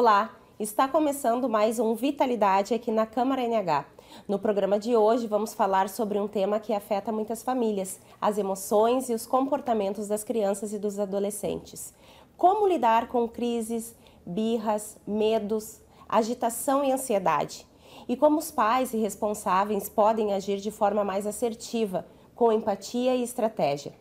Olá, está começando mais um Vitalidade aqui na Câmara NH. No programa de hoje vamos falar sobre um tema que afeta muitas famílias, as emoções e os comportamentos das crianças e dos adolescentes. Como lidar com crises, birras, medos, agitação e ansiedade. E como os pais e responsáveis podem agir de forma mais assertiva, com empatia e estratégia.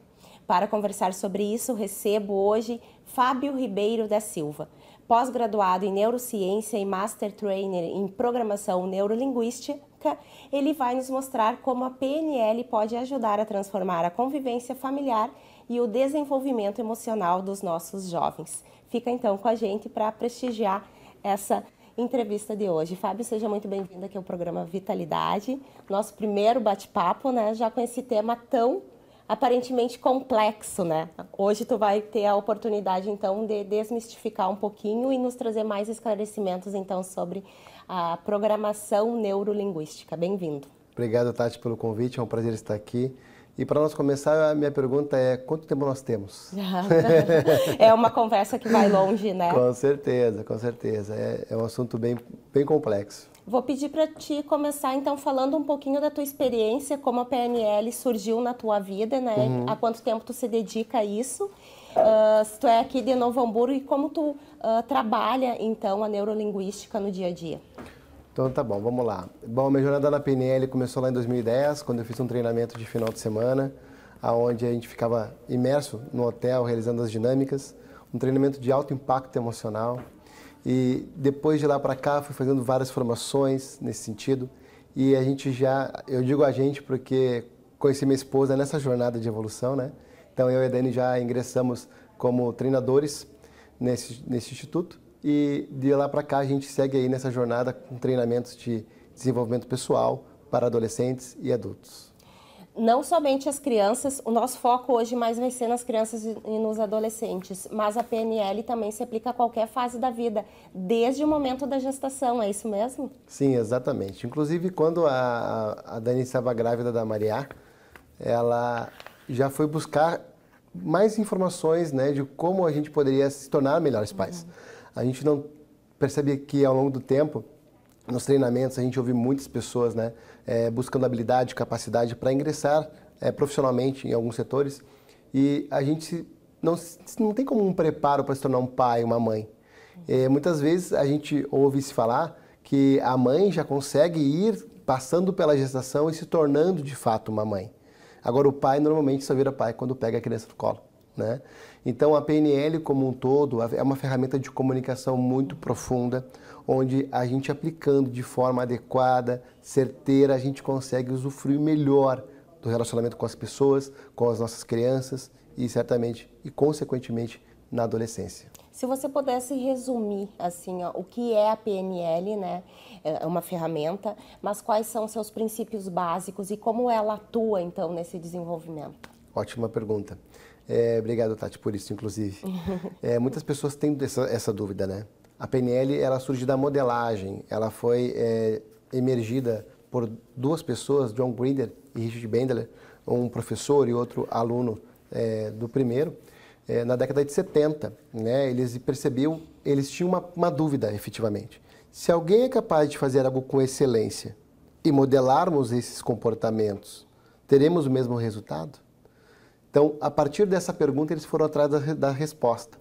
Para conversar sobre isso, recebo hoje Fábio Ribeiro da Silva, pós-graduado em Neurociência e Master Trainer em Programação Neurolinguística. Ele vai nos mostrar como a PNL pode ajudar a transformar a convivência familiar e o desenvolvimento emocional dos nossos jovens. Fica então com a gente para prestigiar essa entrevista de hoje. Fábio, seja muito bem-vindo aqui ao programa Vitalidade, nosso primeiro bate-papo, né? Já com esse tema tão aparentemente complexo, né? Hoje tu vai ter a oportunidade, então, de desmistificar um pouquinho e nos trazer mais esclarecimentos, então, sobre a programação neurolinguística. Bem-vindo. Obrigado, Tati, pelo convite. É um prazer estar aqui. E para nós começar, a minha pergunta é: quanto tempo nós temos? É uma conversa que vai longe, né? Com certeza, com certeza. É um assunto bem complexo. Vou pedir para ti começar, então, falando um pouquinho da tua experiência, como a PNL surgiu na tua vida, né? Há quanto tempo tu se dedica a isso? Se tu é aqui de Novo Hamburgo e como tu trabalha, então, a neurolinguística no dia a dia? Então tá bom, vamos lá. Bom, minha jornada na PNL começou lá em 2010, quando eu fiz um treinamento de final de semana, onde a gente ficava imerso no hotel, realizando as dinâmicas, um treinamento de alto impacto emocional. E depois de lá para cá, fui fazendo várias formações nesse sentido. E a gente eu digo a gente porque conheci minha esposa nessa jornada de evolução, né? Então eu e a Dani já ingressamos como treinadores nesse instituto. E de lá para cá a gente segue aí nessa jornada com treinamentos de desenvolvimento pessoal para adolescentes e adultos. Não somente as crianças, o nosso foco hoje mais vai ser nas crianças e nos adolescentes, mas a PNL também se aplica a qualquer fase da vida, desde o momento da gestação, é isso mesmo? Sim, exatamente. Inclusive, quando a Dani estava grávida da Maria, ela já foi buscar mais informações, né, de como a gente poderia se tornar melhores pais. A gente não percebe que ao longo do tempo, nos treinamentos, a gente ouve muitas pessoas, né, buscando habilidade, capacidade para ingressar profissionalmente em alguns setores, e a gente não tem como um preparo para se tornar um pai, uma mãe. Muitas vezes a gente ouve se falar que a mãe já consegue ir passando pela gestação e se tornando de fato uma mãe. Agora o pai normalmente só vira pai quando pega a criança no colo, né? Então a PNL como um todo é uma ferramenta de comunicação muito profunda, onde a gente aplicando de forma adequada, certeira, a gente consegue usufruir melhor do relacionamento com as pessoas, com as nossas crianças e certamente e consequentemente na adolescência. Se você pudesse resumir assim, ó, o que é a PNL, né? É uma ferramenta, mas quais são seus princípios básicos e como ela atua então nesse desenvolvimento? Ótima pergunta. Obrigado, Tati, por isso, inclusive. Muitas pessoas têm essa dúvida, né? A PNL, ela surge da modelagem, ela foi emergida por duas pessoas, John Grinder e Richard Bandler, um professor e outro aluno do primeiro, na década de 70, né? Eles tinham uma dúvida, efetivamente. Se alguém é capaz de fazer algo com excelência e modelarmos esses comportamentos, teremos o mesmo resultado? Então, a partir dessa pergunta, eles foram atrás da resposta.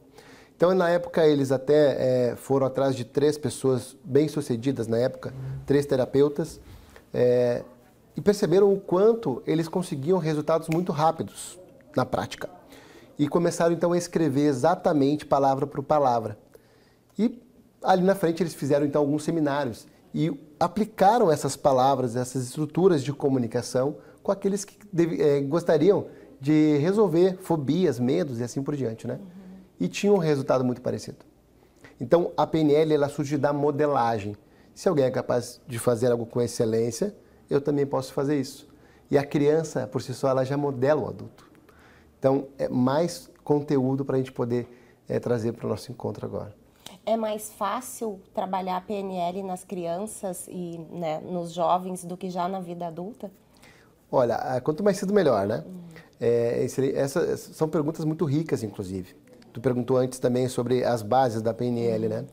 Então, na época, eles até foram atrás de 3 pessoas bem-sucedidas, na época, 3 terapeutas, e perceberam o quanto eles conseguiam resultados muito rápidos na prática. E começaram, então, a escrever exatamente palavra por palavra. E ali na frente, eles fizeram, então, alguns seminários e aplicaram essas palavras, essas estruturas de comunicação com aqueles que gostariam de resolver fobias, medos e assim por diante, né? E tinha um resultado muito parecido. Então, a PNL, ela surge da modelagem. Se alguém é capaz de fazer algo com excelência, eu também posso fazer isso. E a criança, por si só, ela já modela o adulto. Então, é mais conteúdo para a gente poder trazer para o nosso encontro agora. É mais fácil trabalhar a PNL nas crianças e, né, nos jovens do que já na vida adulta? Olha, quanto mais cedo, melhor, né? Essas são perguntas muito ricas, inclusive. Tu perguntou antes também sobre as bases da PNL, né?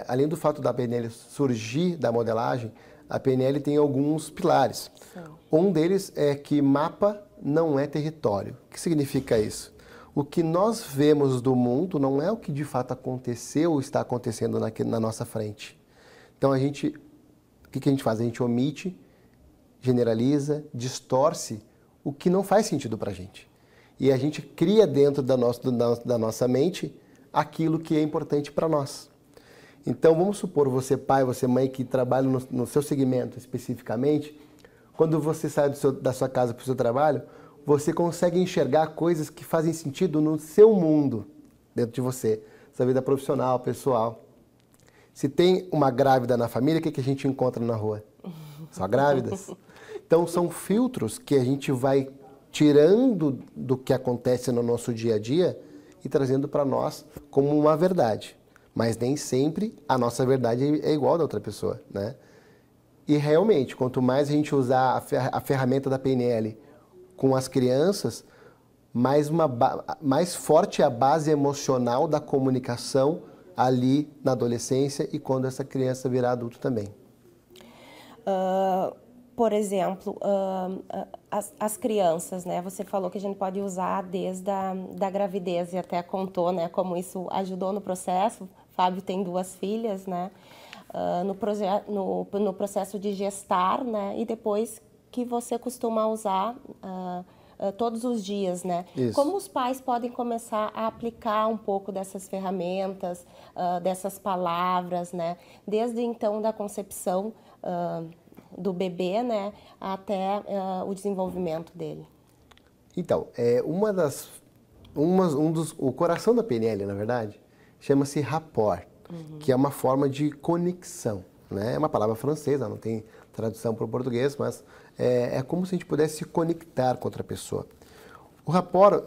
além do fato da PNL surgir da modelagem, a PNL tem alguns pilares. Sim. Um deles é que mapa não é território. O que significa isso? O que nós vemos do mundo não é o que de fato aconteceu ou está acontecendo na nossa frente. Então, o que a gente faz? A gente omite, generaliza, distorce o que não faz sentido para a gente. E a gente cria dentro da nossa mente aquilo que é importante para nós. Então, vamos supor, você pai, você mãe que trabalha no seu segmento especificamente, quando você sai da sua casa para o seu trabalho, você consegue enxergar coisas que fazem sentido no seu mundo, dentro de você, sua vida profissional, pessoal. Se tem uma grávida na família, o que a gente encontra na rua? Só grávidas. Então, são filtros que a gente vai tirando do que acontece no nosso dia a dia e trazendo para nós como uma verdade. Mas nem sempre a nossa verdade é igual da outra pessoa, né? E realmente, quanto mais a gente usar a ferramenta da PNL com as crianças, mais forte é a base emocional da comunicação ali na adolescência e quando essa criança virar adulto também. Por exemplo, as crianças, né? Você falou que a gente pode usar desde da gravidez e até contou, né? Como isso ajudou no processo. Fábio tem 2 filhas, né? No processo de gestar, né? E depois que você costuma usar todos os dias, né? Isso. Como os pais podem começar a aplicar um pouco dessas ferramentas, dessas palavras, né? Desde então da concepção do bebê, né? Até o desenvolvimento dele. Então, o coração da PNL, na verdade, chama-se rapport, que é uma forma de conexão, né? É uma palavra francesa, não tem tradução para o português, mas é como se a gente pudesse se conectar com outra pessoa. O rapport,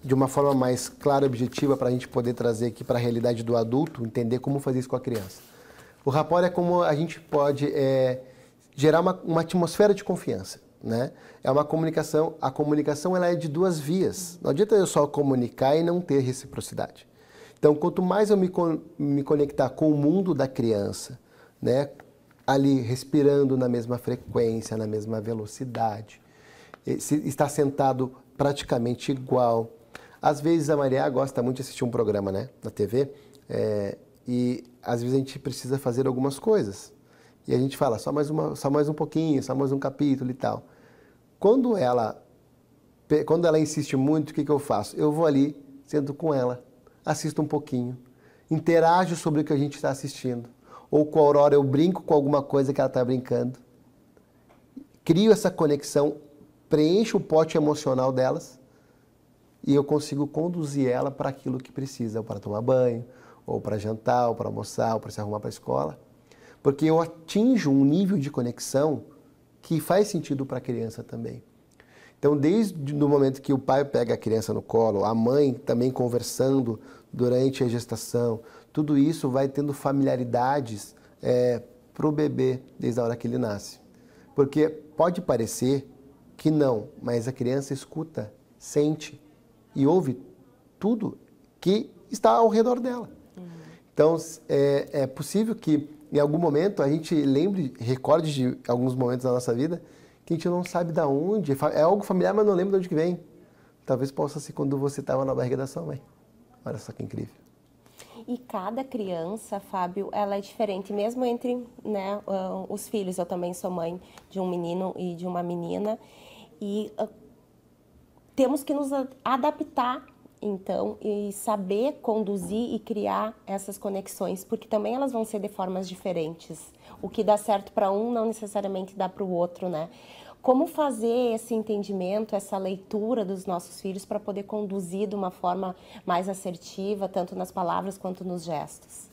de uma forma mais clara e objetiva, para a gente poder trazer aqui para a realidade do adulto, entender como fazer isso com a criança. O rapport é como a gente pode gerar uma atmosfera de confiança, né? É uma comunicação, a comunicação ela é de 2 vias. Não adianta eu só comunicar e não ter reciprocidade. Então, quanto mais eu me conectar com o mundo da criança, né, ali respirando na mesma frequência, na mesma velocidade, está sentado praticamente igual. Às vezes a Maria gosta muito de assistir um programa, né, na TV, e às vezes a gente precisa fazer algumas coisas. E a gente fala, só mais um pouquinho, só mais um capítulo e tal. Quando ela insiste muito, o que eu faço? Eu vou ali, sento com ela, assisto um pouquinho, interajo sobre o que a gente está assistindo. Ou com a Aurora eu brinco com alguma coisa que ela está brincando. Crio essa conexão, preencho o pote emocional delas e eu consigo conduzir ela para aquilo que precisa, para tomar banho, ou para jantar, ou para almoçar, ou para se arrumar para a escola. Porque eu atinjo um nível de conexão que faz sentido para a criança também. Então, desde o momento que o pai pega a criança no colo, a mãe também conversando durante a gestação, tudo isso vai tendo familiaridades para o bebê desde a hora que ele nasce. Porque pode parecer que não, mas a criança escuta, sente e ouve tudo que está ao redor dela. Então, é possível que em algum momento a gente recorde de alguns momentos da nossa vida que a gente não sabe de onde, é algo familiar, mas não lembra de onde que vem. Talvez possa ser quando você estava na barriga da sua mãe. Olha só que incrível. E cada criança, Fábio, ela é diferente, mesmo entre, né, os filhos. Eu também sou mãe de um menino e de uma menina. E temos que nos adaptar, então, e saber conduzir e criar essas conexões, porque também elas vão ser de formas diferentes. O que dá certo para um não necessariamente dá para o outro, né? Como fazer esse entendimento, essa leitura dos nossos filhos para poder conduzir de uma forma mais assertiva, tanto nas palavras quanto nos gestos?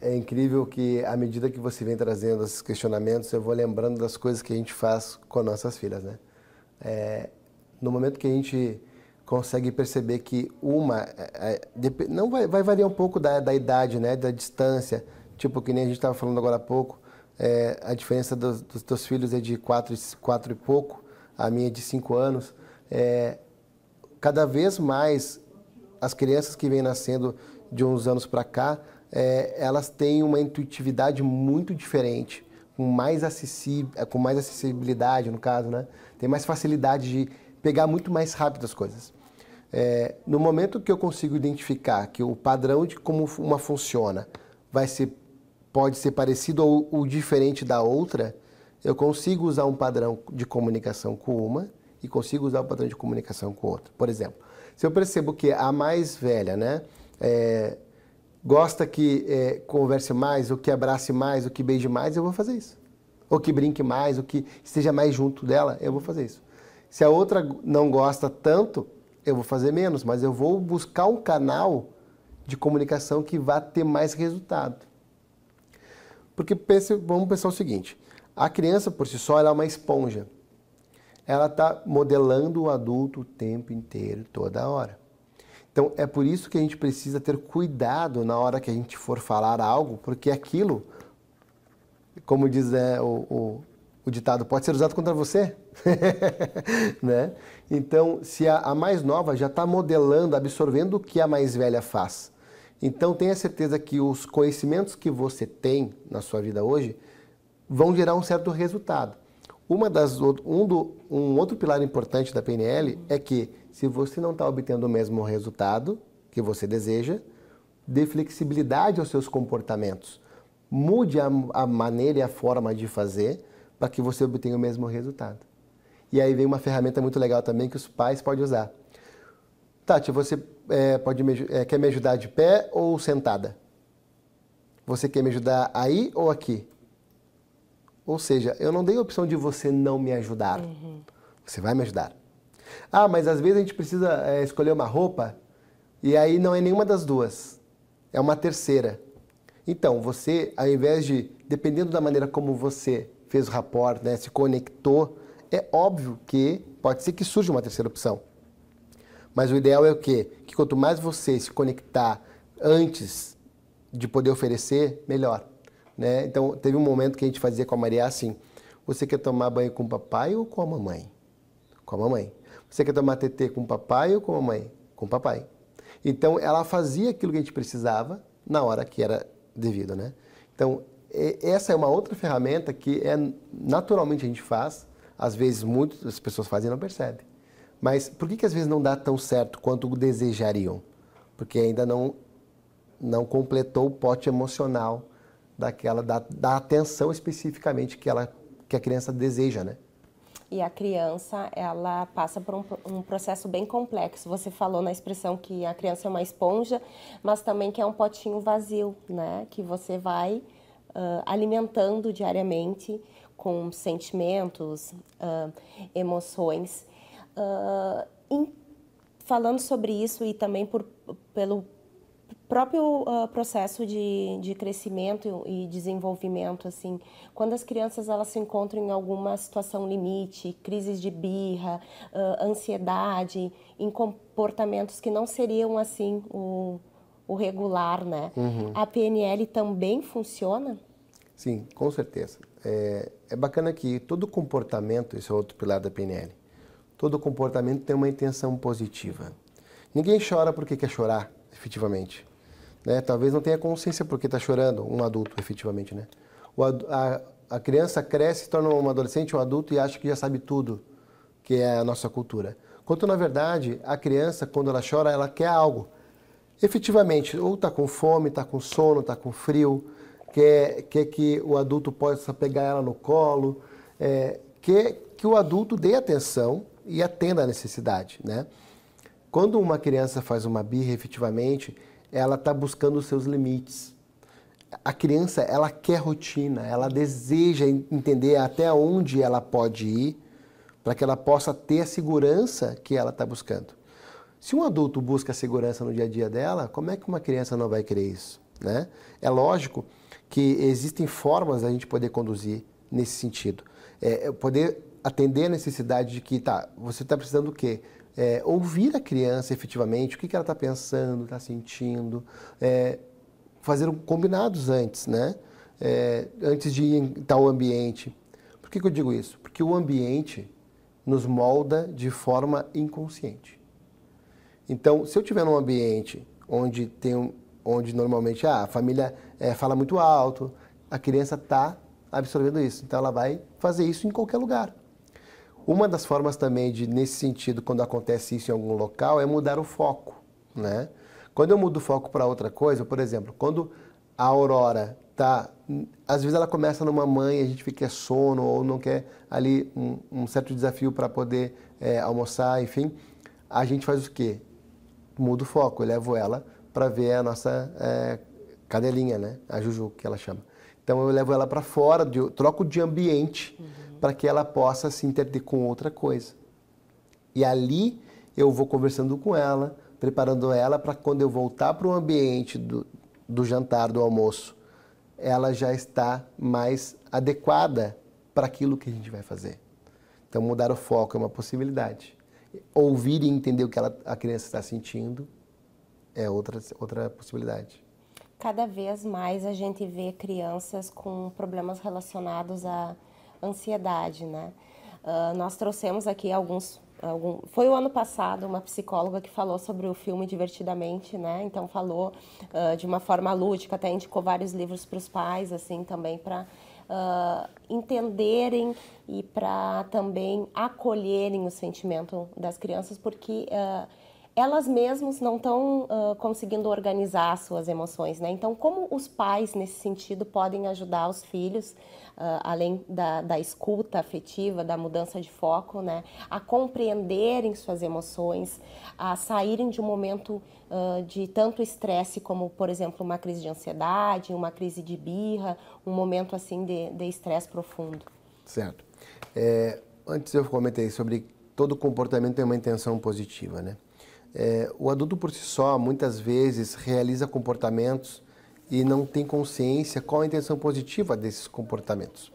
É incrível que, à medida que você vem trazendo esses questionamentos, eu vou lembrando das coisas que a gente faz com nossas filhas, né? No momento que a gente consegue perceber que não vai variar um pouco da idade, né, da distância, tipo que nem a gente estava falando agora há pouco, a diferença dos teus filhos é de 4 e pouco, a minha é de 5 anos. Cada vez mais as crianças que vêm nascendo de uns anos para cá, elas têm uma intuitividade muito diferente, com mais acessibilidade, no caso, né? Tem mais facilidade de pegar muito mais rápido as coisas. No momento que eu consigo identificar que o padrão de como uma funciona pode ser parecido ou diferente da outra, eu consigo usar um padrão de comunicação com uma e consigo usar um padrão de comunicação com outra. Por exemplo, se eu percebo que a mais velha, né, gosta que converse mais, ou que abrace mais, ou que beije mais, eu vou fazer isso. Ou que brinque mais, ou que esteja mais junto dela, eu vou fazer isso. Se a outra não gosta tanto, eu vou fazer menos, mas eu vou buscar um canal de comunicação que vá ter mais resultado. Porque vamos pensar o seguinte, a criança por si só ela é uma esponja. Ela está modelando o adulto o tempo inteiro, toda hora. Então é por isso que a gente precisa ter cuidado na hora que a gente for falar algo, porque aquilo, como diz o ditado, pode ser usado contra você. Né? Então, se a mais nova já está modelando, absorvendo o que a mais velha faz. Então, tenha certeza que os conhecimentos que você tem na sua vida hoje vão gerar um certo resultado. Um outro pilar importante da PNL é que, se você não está obtendo o mesmo resultado que você deseja, dê flexibilidade aos seus comportamentos. Mude a maneira e a forma de fazer para que você obtenha o mesmo resultado. E aí vem uma ferramenta muito legal também que os pais podem usar. Tati, você quer me ajudar de pé ou sentada? Você quer me ajudar aí ou aqui? Ou seja, eu não dei a opção de você não me ajudar. Você vai me ajudar. Ah, mas às vezes a gente precisa escolher uma roupa e aí não é nenhuma das duas. É uma terceira. Então, você, ao invés de, dependendo da maneira como você fez o rapport, né, se conectou, é óbvio que pode ser que surja uma terceira opção. Mas o ideal é o quê? Que quanto mais você se conectar antes de poder oferecer, melhor. Né? Então, teve um momento que a gente fazia com a Maria assim, você quer tomar banho com o papai ou com a mamãe? Com a mamãe. Você quer tomar tetê com o papai ou com a mamãe? Com o papai. Então, ela fazia aquilo que a gente precisava na hora que era devido, né? Então, essa é uma outra ferramenta que naturalmente a gente faz, às vezes muitas pessoas fazem e não percebem. Mas por que às vezes não dá tão certo quanto desejariam? Porque ainda não completou o pote emocional da atenção especificamente que a criança deseja, né? E a criança, ela passa por um processo bem complexo. Você falou na expressão que a criança é uma esponja, mas também que é um potinho vazio, né? Que você vai alimentando diariamente com sentimentos, emoções. Falando sobre isso e também pelo próprio processo de crescimento e desenvolvimento, assim, quando as crianças elas se encontram em alguma situação limite, crises de birra, ansiedade, em comportamentos que não seriam assim o regular, né? A PNL também funciona? Sim, com certeza. É bacana que todo comportamento, esse é outro pilar da PNL, todo comportamento tem uma intenção positiva. Ninguém chora porque quer chorar, efetivamente. Né? Talvez não tenha consciência porque está chorando, um adulto, efetivamente. Né? A criança cresce, se torna um adolescente, um adulto e acha que já sabe tudo, que é a nossa cultura. Quando, na verdade, a criança, quando ela chora, ela quer algo. Efetivamente, ou está com fome, está com sono, está com frio, quer que o adulto possa pegar ela no colo, quer que o adulto dê atenção e atenda à necessidade. Né? Quando uma criança faz uma birra, efetivamente, ela está buscando os seus limites. A criança, ela quer rotina, ela deseja entender até onde ela pode ir para que ela possa ter a segurança que ela está buscando. Se um adulto busca a segurança no dia a dia dela, como é que uma criança não vai querer isso? Né? É lógico que existem formas da gente poder conduzir nesse sentido. Poder atender a necessidade de que, você está precisando do quê? Ouvir a criança efetivamente, o que ela está pensando, está sentindo, fazer combinados antes, né? Antes de ir em tal ambiente. Por que eu digo isso? Porque o ambiente nos molda de forma inconsciente. Então, se eu estiver num ambiente onde tem onde normalmente a família fala muito alto, a criança está absorvendo isso. Então ela vai fazer isso em qualquer lugar. Uma das formas também nesse sentido, quando acontece isso em algum local, é mudar o foco, né? Quando eu mudo o foco para outra coisa, por exemplo, quando a Aurora às vezes ela começa numa mãe, a gente fica sono ou não quer ali um certo desafio para poder almoçar, enfim, a gente faz o quê? Muda o foco, eu levo ela para ver a nossa cadelinha, né? A Juju, que ela chama. Então eu levo ela para fora, troco de ambiente para que ela possa se interter com outra coisa. E ali eu vou conversando com ela, preparando ela para quando eu voltar para o ambiente do jantar, do almoço, ela já está mais adequada para aquilo que a gente vai fazer. Então mudar o foco é uma possibilidade. Ouvir e entender o que a criança está sentindo é outra possibilidade. Cada vez mais a gente vê crianças com problemas relacionados à ansiedade, né? Nós trouxemos aqui foi o ano passado uma psicóloga que falou sobre o filme Divertidamente, né? Então falou de uma forma lúdica, até indicou vários livros para os pais, assim, também para entenderem e para também acolherem o sentimento das crianças, porque elas mesmas não estão conseguindo organizar as suas emoções, né? Então, como os pais, nesse sentido, podem ajudar os filhos, além da escuta afetiva, da mudança de foco, né? A compreenderem suas emoções, a saírem de um momento de tanto estresse como, por exemplo, uma crise de ansiedade, uma crise de birra, um momento, assim, de estresse profundo. Certo. Antes eu comentei sobre todo comportamento tem uma intenção positiva, né? O adulto por si só, muitas vezes, realiza comportamentos e não tem consciência qual a intenção positiva desses comportamentos.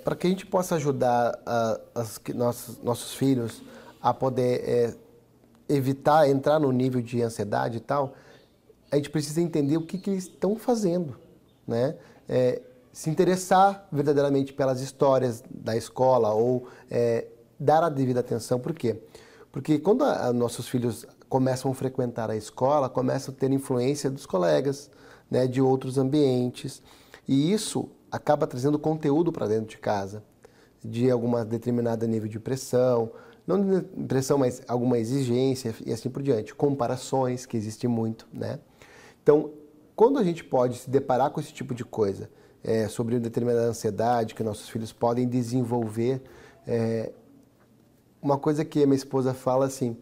Para que a gente possa ajudar nossos filhos a poder evitar entrar no nível de ansiedade e tal, a gente precisa entender o que eles estão fazendo, né? Se interessar verdadeiramente pelas histórias da escola ou dar a devida atenção. Por quê? Porque quando nossos filhos começam a frequentar a escola, começam a ter influência dos colegas, né, de outros ambientes, e isso acaba trazendo conteúdo para dentro de casa, de alguma determinada nível de pressão, não de pressão, mas alguma exigência e assim por diante, comparações, que existem muito, né? Então, quando a gente pode se deparar com esse tipo de coisa, sobre uma determinada ansiedade que nossos filhos podem desenvolver, uma coisa que a minha esposa fala assim,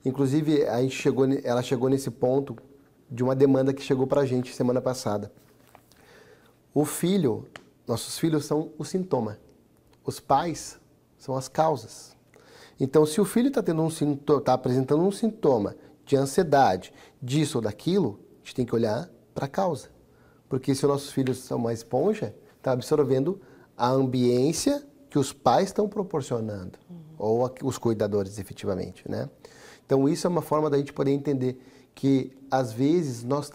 inclusive ela chegou nesse ponto de uma demanda que chegou pra gente semana passada. Nossos filhos são o sintoma, os pais são as causas. Então, se o filho está apresentando um sintoma de ansiedade, disso ou daquilo, a gente tem que olhar para a causa. Porque se os nossos filhos são uma esponja, está absorvendo a ambiência que os pais estão proporcionando, ou os cuidadores, efetivamente, né? Então, isso é uma forma da gente poder entender que, às vezes, nós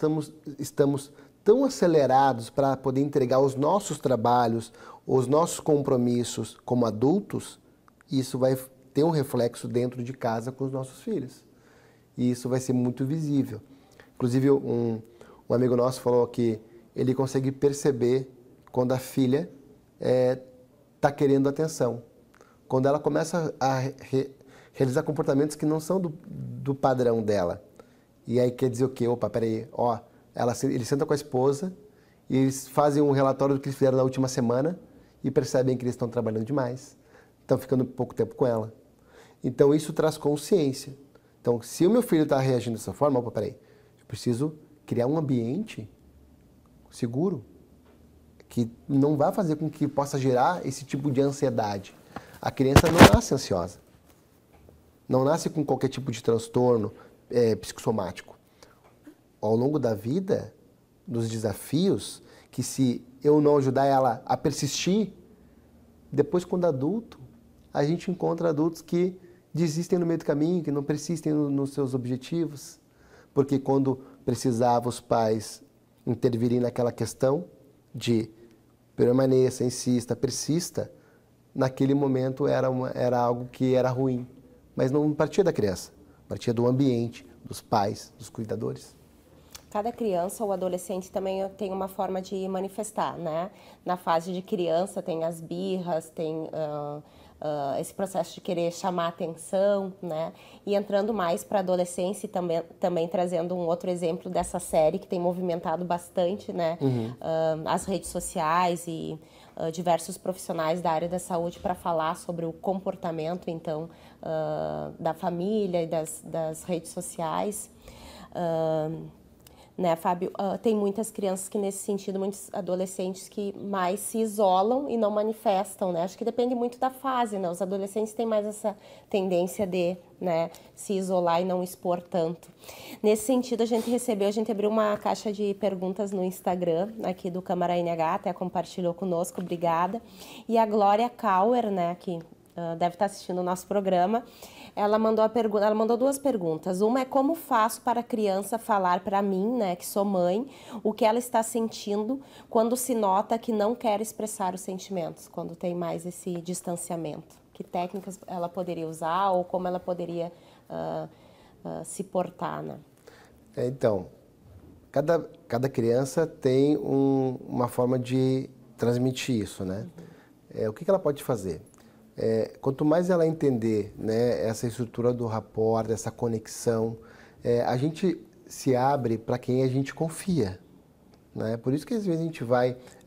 estamos tão acelerados para poder entregar os nossos trabalhos, os nossos compromissos como adultos, e isso vai ter um reflexo dentro de casa com os nossos filhos. E isso vai ser muito visível. Inclusive, um amigo nosso falou que ele consegue perceber quando a filha está querendo atenção. Quando ela começa a realizar comportamentos que não são do padrão dela. E aí quer dizer o quê? Opa, peraí, ele senta com a esposa e eles fazem um relatório do que eles fizeram na última semana e percebem que eles estão trabalhando demais, estão ficando pouco tempo com ela. Então isso traz consciência. Então, se o meu filho está reagindo dessa forma, opa, peraí, eu preciso criar um ambiente seguro que não vai fazer com que possa gerar esse tipo de ansiedade. A criança não nasce ansiosa, não nasce com qualquer tipo de transtorno psicossomático. Ao longo da vida, dos desafios, que se eu não ajudar ela a persistir, depois quando adulto, a gente encontra adultos que desistem no meio do caminho, que não persistem nos seus objetivos, porque quando precisava os pais intervirem naquela questão de permaneça, insista, persista, naquele momento era algo que era ruim, mas não partia da criança, partia do ambiente, dos pais, dos cuidadores. Cada criança ou adolescente também tem uma forma de manifestar, né? Na fase de criança tem as birras, tem esse processo de querer chamar atenção, né? E entrando mais para a adolescência e também trazendo um outro exemplo dessa série que tem movimentado bastante, né? As redes sociais e diversos profissionais da área da saúde para falar sobre o comportamento, então, da família e das redes sociais. Né, Fábio? Tem muitas crianças que, nesse sentido, muitos adolescentes que mais se isolam e não manifestam, né? Acho que depende muito da fase, né? Os adolescentes têm mais essa tendência de, né, se isolar e não expor tanto. Nesse sentido, a gente abriu uma caixa de perguntas no Instagram, aqui do Câmara NH, até compartilhou conosco, obrigada. E a Glória Kauer, né, que deve estar assistindo o nosso programa, ela mandou duas perguntas. Uma é: como faço para a criança falar para mim, né, que sou mãe, o que ela está sentindo quando se nota que não quer expressar os sentimentos, quando tem mais esse distanciamento? Que técnicas ela poderia usar ou como ela poderia se portar, né? Então, cada criança tem uma forma de transmitir isso, né? O que ela pode fazer? Quanto mais ela entender, né, essa estrutura do rapport, dessa conexão, a gente se abre para quem a gente confia, né? Por isso que às vezes a gente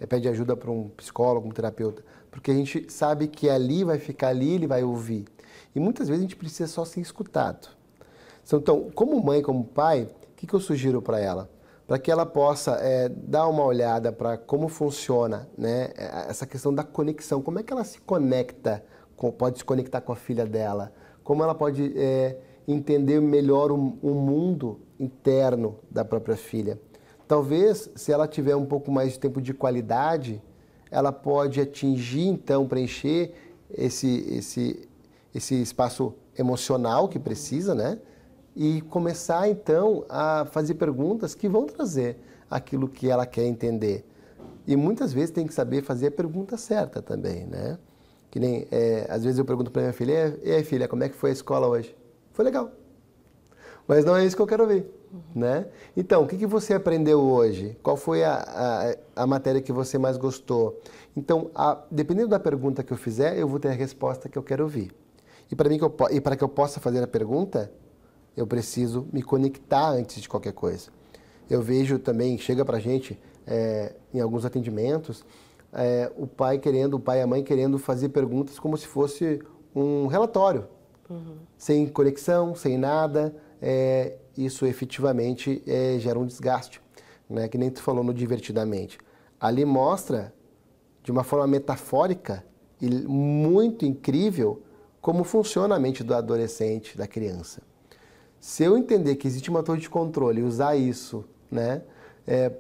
pede ajuda para um psicólogo, um terapeuta, porque a gente sabe que ali vai ficar ali, ele vai ouvir. E muitas vezes a gente precisa só ser escutado. Então, como mãe, como pai, o que eu sugiro para ela? Para que ela possa dar uma olhada para como funciona, né, essa questão da conexão, como é que ela se conecta, pode se conectar com a filha dela, como ela pode entender melhor o mundo interno da própria filha. Talvez, se ela tiver um pouco mais de tempo de qualidade, ela pode atingir, então, preencher esse espaço emocional que precisa, né? E começar, então, a fazer perguntas que vão trazer aquilo que ela quer entender. E muitas vezes tem que saber fazer a pergunta certa também, né? Que nem, às vezes eu pergunto para minha filha: e aí, filha, como é que foi a escola hoje? Foi legal. Mas não é isso que eu quero ver, né? Então, o que você aprendeu hoje? Qual foi a matéria que você mais gostou? Então, dependendo da pergunta que eu fizer, eu vou ter a resposta que eu quero ouvir. E para que eu possa fazer a pergunta, eu preciso me conectar antes de qualquer coisa. Eu vejo também, chega pra gente em alguns atendimentos, o pai e a mãe querendo fazer perguntas como se fosse um relatório. Sem conexão, sem nada, isso efetivamente gera um desgaste, né? Que nem tu falou no Divertidamente. Ali mostra, de uma forma metafórica e muito incrível, como funciona a mente do adolescente, da criança. Se eu entender que existe uma torre de controle e usar isso, né,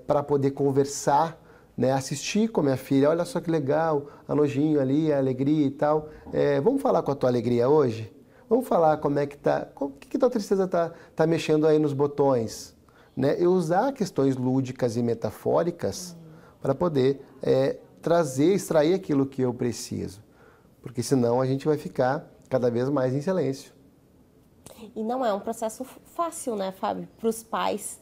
para poder conversar, né, assistir com a minha filha: olha só que legal, a nojinho ali, a alegria e tal, vamos falar com a tua alegria hoje? Vamos falar como é que tá, o que tua tristeza tá mexendo aí nos botões, né? Eu usar questões lúdicas e metafóricas para poder extrair aquilo que eu preciso, porque senão a gente vai ficar cada vez mais em silêncio. E não é um processo fácil, né, Fábio, para os pais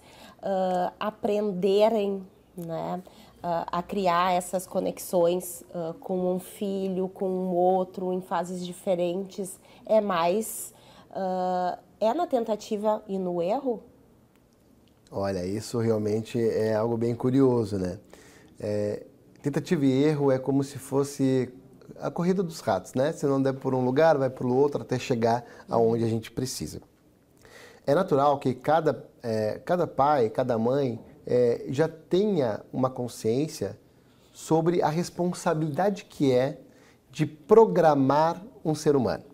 aprenderem, né, a criar essas conexões com um filho, com um outro, em fases diferentes. É mais... na tentativa e no erro? Olha, isso realmente é algo bem curioso, né? Tentativa e erro é como se fosse a corrida dos ratos, né? Se não der por um lugar, vai para o outro até chegar aonde a gente precisa. É natural que cada pai, cada mãe já tenha uma consciência sobre a responsabilidade que é de programar um ser humano,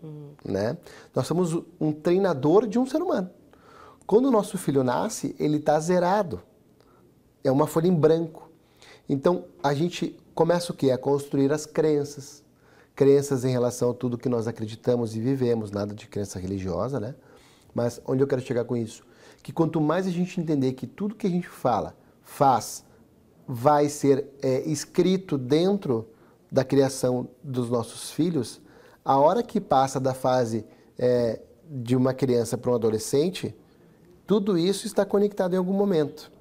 né? Nós somos um treinador de um ser humano. Quando o nosso filho nasce, ele está zerado. É uma folha em branco. Então, a gente começa o quê? A construir as crenças. Crenças em relação a tudo que nós acreditamos e vivemos, nada de crença religiosa, né? Mas onde eu quero chegar com isso? Que quanto mais a gente entender que tudo que a gente faz, vai ser escrito dentro da criação dos nossos filhos, a hora que passa da fase de uma criança para um adolescente, tudo isso está conectado em algum momento.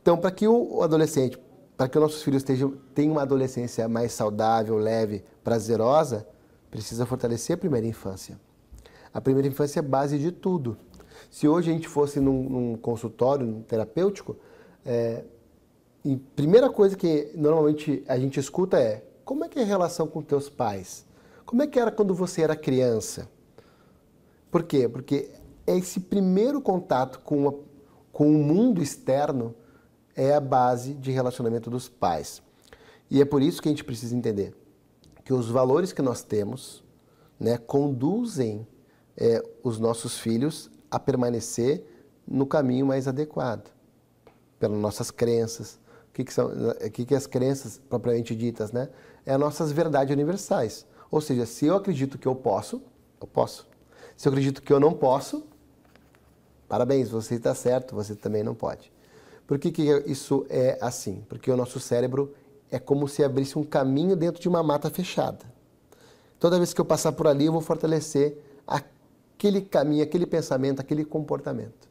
Então, para que o adolescente, para que os nossos filhos tenham uma adolescência mais saudável, leve, prazerosa, precisa fortalecer a primeira infância. A primeira infância é base de tudo. Se hoje a gente fosse num consultório terapêutico, a primeira coisa que normalmente a gente escuta é: como é que é a relação com teus pais? Como é que era quando você era criança? Por quê? Porque esse primeiro contato com o mundo externo é a base de relacionamento dos pais. E é por isso que a gente precisa entender que os valores que nós temos, né, conduzem os nossos filhos a permanecer no caminho mais adequado, pelas nossas crenças. O que são as crenças propriamente ditas, né? É as nossas verdades universais. Ou seja, se eu acredito que eu posso, eu posso. Se eu acredito que eu não posso, parabéns, você está certo, você também não pode. Por que isso é assim? Porque o nosso cérebro é como se abrisse um caminho dentro de uma mata fechada. Toda vez que eu passar por ali, eu vou fortalecer aquele caminho, aquele pensamento, aquele comportamento.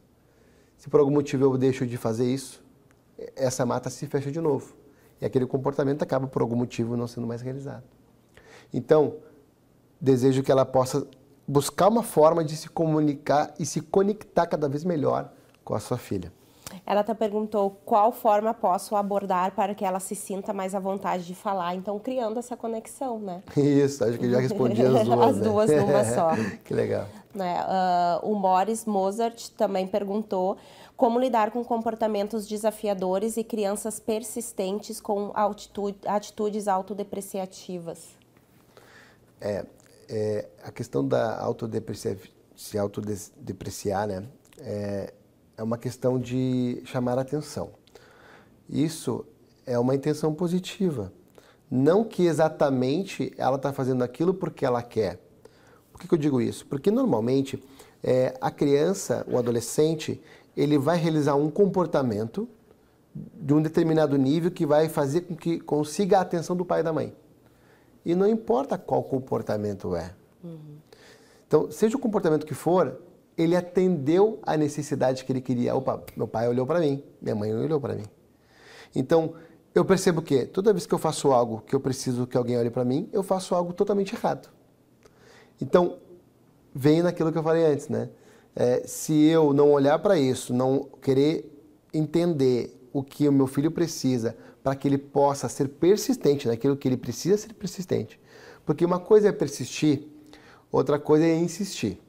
Se por algum motivo eu deixo de fazer isso, essa mata se fecha de novo. E aquele comportamento acaba, por algum motivo, não sendo mais realizado. Então, desejo que ela possa buscar uma forma de se comunicar e se conectar cada vez melhor com a sua filha. Ela até perguntou qual forma posso abordar para que ela se sinta mais à vontade de falar. Então, criando essa conexão, né? Isso, acho que já respondi as duas. As duas numa só. Que legal. Né? O Morris Mozart também perguntou como lidar com comportamentos desafiadores e crianças persistentes com atitudes autodepreciativas. A questão da se autodepreciar, né? É uma questão de chamar a atenção. Isso é uma intenção positiva. Não que exatamente ela está fazendo aquilo porque ela quer. Por que eu digo isso? Porque normalmente a criança, o adolescente, ele vai realizar um comportamento de um determinado nível que vai fazer com que consiga a atenção do pai e da mãe. E não importa qual comportamento é. Então, seja o comportamento que for, ele atendeu à necessidade que ele queria. Opa, meu pai olhou para mim, minha mãe olhou para mim. Então, eu percebo que toda vez que eu faço algo que eu preciso que alguém olhe para mim, eu faço algo totalmente errado. Então, vem naquilo que eu falei antes, né? Se eu não olhar para isso, não querer entender o que o meu filho precisa para que ele possa ser persistente naquilo que ele precisa ser persistente. Porque uma coisa é persistir, outra coisa é insistir.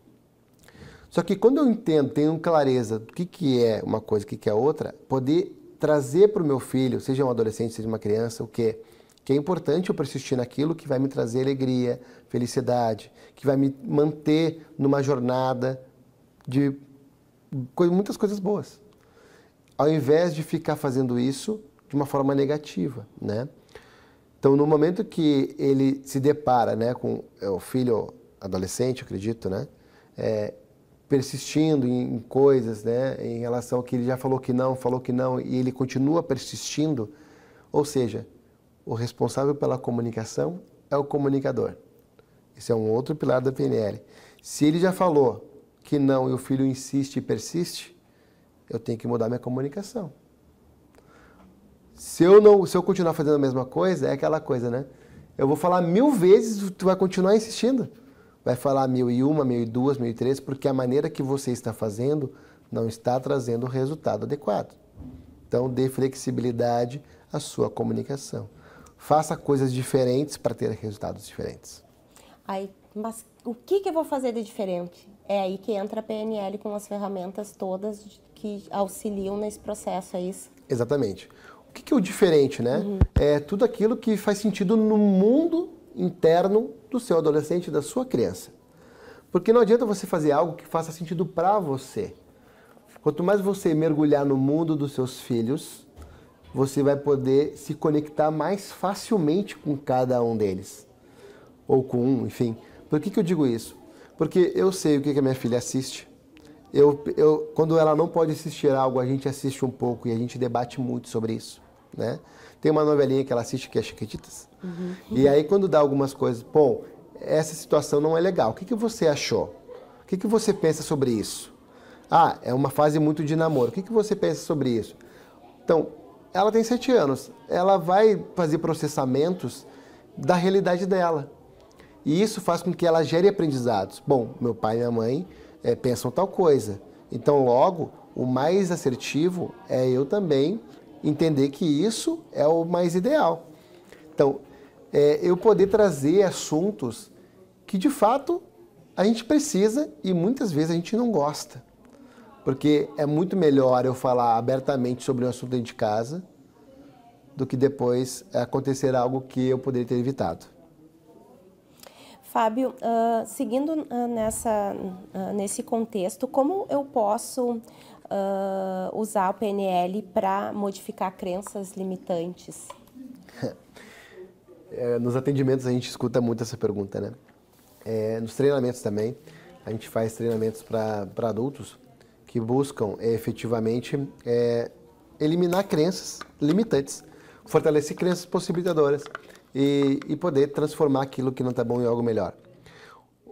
Só que quando eu entendo, tenho clareza do que é uma coisa, o que é outra, poder trazer para o meu filho, seja um adolescente, seja uma criança, o quê? Que é importante eu persistir naquilo que vai me trazer alegria, felicidade, que vai me manter numa jornada de muitas coisas boas. Ao invés de ficar fazendo isso de uma forma negativa, né? Então, no momento que ele se depara, né, com o filho adolescente, acredito, né, persistindo em coisas, né, em relação ao que ele já falou que não, e ele continua persistindo, ou seja, o responsável pela comunicação é o comunicador. Esse é um outro pilar da PNL. Se ele já falou que não e o filho insiste e persiste, eu tenho que mudar minha comunicação. Se eu continuar fazendo a mesma coisa, é aquela coisa, né? Eu vou falar 1000 vezes, tu vai continuar insistindo. Vai falar 1001, 1002, 1003, porque a maneira que você está fazendo não está trazendo o resultado adequado. Então, dê flexibilidade à sua comunicação. Faça coisas diferentes para ter resultados diferentes. Mas o que eu vou fazer de diferente? É aí que entra a PNL com as ferramentas todas que auxiliam nesse processo, é isso? Exatamente. O que é o diferente, né? É tudo aquilo que faz sentido no mundo interno do seu adolescente, da sua criança. Porque não adianta você fazer algo que faça sentido para você. Quanto mais você mergulhar no mundo dos seus filhos, você vai poder se conectar mais facilmente com cada um deles. Ou com um, enfim. Por que eu digo isso? Porque eu sei o que a minha filha assiste. Quando ela não pode assistir algo, a gente assiste um pouco e a gente debate muito sobre isso, né? Tem uma novelinha que ela assiste que é Chiquititas. E aí quando dá algumas coisas, bom, essa situação não é legal. O que você achou? O que você pensa sobre isso? Ah, é uma fase muito de namoro. O que você pensa sobre isso? Então, ela tem 7 anos, ela vai fazer processamentos da realidade dela. E isso faz com que ela gere aprendizados. Bom, meu pai e minha mãe pensam tal coisa. Então, logo, o mais assertivo é eu também entender que isso é o mais ideal. Então, eu poder trazer assuntos que, de fato, a gente precisa e muitas vezes a gente não gosta. Porque é muito melhor eu falar abertamente sobre um assunto dentro de casa do que depois acontecer algo que eu poderia ter evitado. Fábio, seguindo nesse contexto, como eu posso usar o PNL para modificar crenças limitantes? Nos atendimentos a gente escuta muito essa pergunta, né? Nos treinamentos também, a gente faz treinamentos para adultos que buscam efetivamente eliminar crenças limitantes, fortalecer crenças possibilitadoras e poder transformar aquilo que não está bom em algo melhor.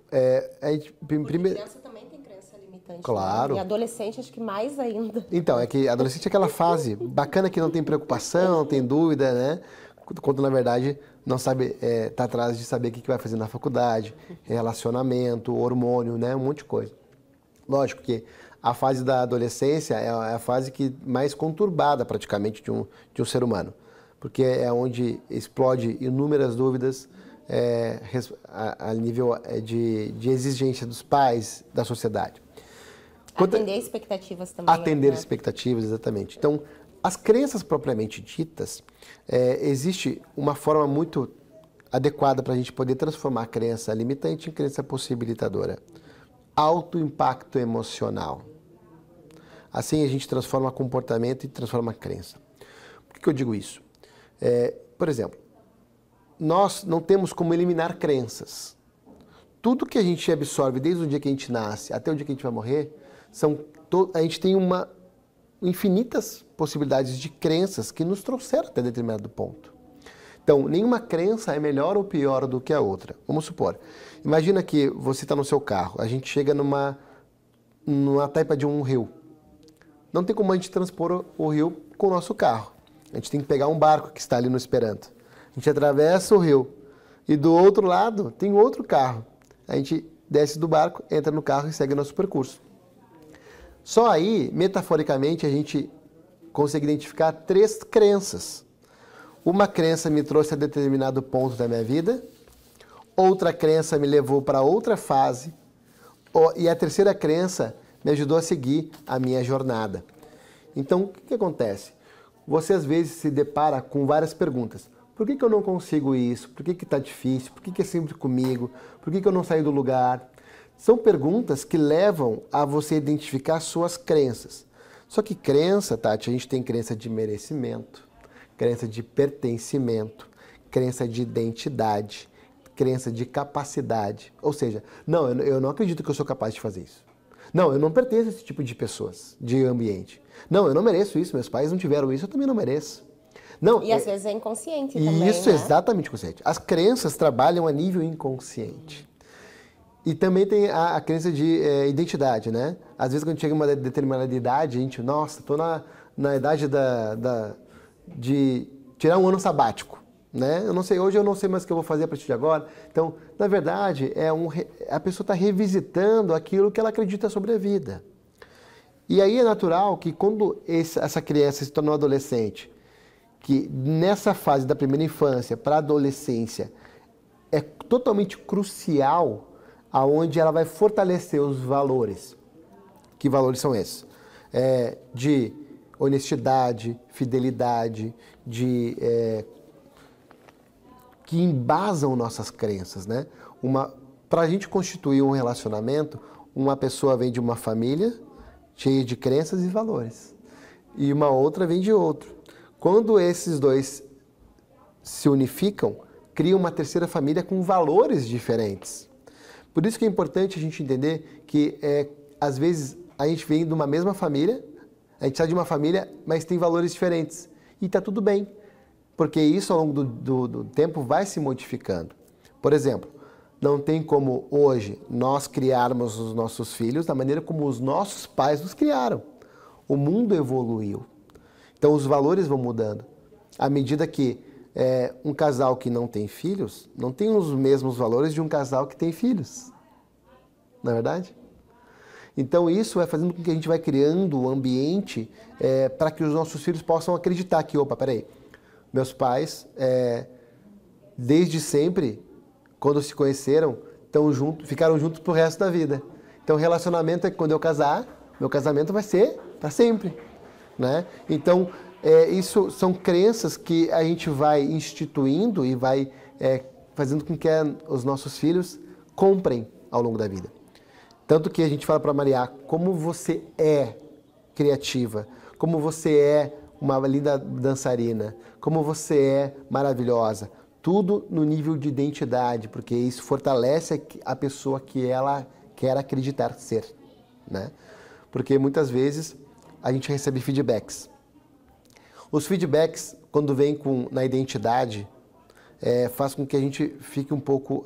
Criança também tem crença limitante. Claro. Né? E adolescente acho que mais ainda. Então, é que adolescente é aquela fase bacana que não tem preocupação, não tem dúvida, né? Quando na verdade não sabe, tá atrás de saber o que vai fazer na faculdade, relacionamento, hormônio, né? Um monte de coisa. Lógico que a fase da adolescência é a fase mais conturbada praticamente de um ser humano, porque é onde explode inúmeras dúvidas a nível de exigência dos pais, da sociedade. Atender expectativas também. Atender expectativas, exatamente. Então, as crenças propriamente ditas, existe uma forma muito adequada para a gente poder transformar a crença limitante em crença possibilitadora. Alto impacto emocional. Assim a gente transforma comportamento e transforma crença. Por que eu digo isso? Por exemplo, nós não temos como eliminar crenças. Tudo que a gente absorve desde o dia que a gente nasce até o dia que a gente vai morrer, a gente tem infinitas possibilidades de crenças que nos trouxeram até determinado ponto. Então, nenhuma crença é melhor ou pior do que a outra. Vamos supor, imagina que você está no seu carro, a gente chega numa taipa de um rio. Não tem como a gente transpor o rio com o nosso carro. A gente tem que pegar um barco que está ali nos esperando. A gente atravessa o rio e do outro lado tem outro carro. A gente desce do barco, entra no carro e segue o nosso percurso. Só aí, metaforicamente, a gente consegue identificar 3 crenças. Uma crença me trouxe a determinado ponto da minha vida, outra crença me levou para outra fase, e a terceira crença me ajudou a seguir a minha jornada. Então, o que acontece? Você às vezes se depara com várias perguntas. Por que eu não consigo isso? Por que está difícil? Por que é sempre comigo? Por que eu não saio do lugar? São perguntas que levam a você identificar suas crenças. Só que crença, Tati, a gente tem crença de merecimento, crença de pertencimento, crença de identidade, crença de capacidade. Ou seja, não, eu não acredito que eu sou capaz de fazer isso. Não, eu não pertenço a esse tipo de pessoas, de ambiente. Não, eu não mereço isso, meus pais não tiveram isso, eu também não mereço. Não, e às vezes é inconsciente também, isso, né? Exatamente inconsciente. As crenças trabalham a nível inconsciente. E também tem a crença de identidade, né? Às vezes, quando chega uma determinada idade, a gente, nossa, estou na idade de tirar um ano sabático, né? Eu não sei, hoje eu não sei mais o que eu vou fazer a partir de agora. Então, na verdade, a pessoa está revisitando aquilo que ela acredita sobre a vida. E aí é natural que quando essa criança se torna um adolescente, que nessa fase da primeira infância para a adolescência é totalmente crucial, aonde ela vai fortalecer os valores. Que valores são esses? De honestidade, fidelidade, que embasam nossas crenças, né? Para a gente constituir um relacionamento, uma pessoa vem de uma família cheia de crenças e valores, e uma outra vem de outro. Quando esses dois se unificam, cria uma terceira família com valores diferentes. Por isso que é importante a gente entender que, às vezes, a gente vem de uma mesma família, a gente sai de uma família, mas tem valores diferentes. E está tudo bem, porque isso ao longo do tempo vai se modificando. Por exemplo, não tem como hoje nós criarmos os nossos filhos da maneira como os nossos pais nos criaram. O mundo evoluiu. Então os valores vão mudando. À medida que um casal que não tem filhos, não tem os mesmos valores de um casal que tem filhos. Não é verdade? Então isso vai fazendo com que a gente vai criando um ambiente para que os nossos filhos possam acreditar que, opa, peraí, meus pais, desde sempre, quando se conheceram, ficaram juntos pro resto da vida. Então o relacionamento é que quando eu casar, meu casamento vai ser para sempre, né? Então isso são crenças que a gente vai instituindo e vai fazendo com que os nossos filhos comprem ao longo da vida. Tanto que a gente fala para Maria, como você é criativa, como você é uma linda dançarina, como você é maravilhosa. Tudo no nível de identidade, porque isso fortalece a pessoa que ela quer acreditar ser, né? Porque muitas vezes a gente recebe feedbacks. Os feedbacks, quando vêm na identidade, faz com que a gente fique um pouco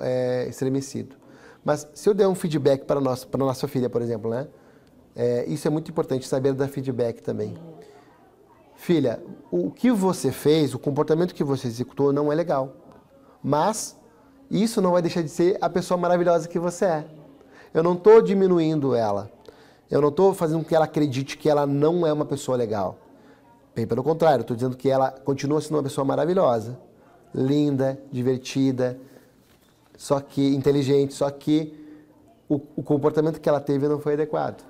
estremecido. Mas se eu der um feedback para a nossa filha, por exemplo, né? Isso é muito importante, saber dar feedback também. Filha, o que você fez, o comportamento que você executou não é legal. Mas isso não vai deixar de ser a pessoa maravilhosa que você é. Eu não estou diminuindo ela. Eu não estou fazendo com que ela acredite que ela não é uma pessoa legal. Bem pelo contrário, estou dizendo que ela continua sendo uma pessoa maravilhosa, linda, divertida, só que inteligente, só que o comportamento que ela teve não foi adequado.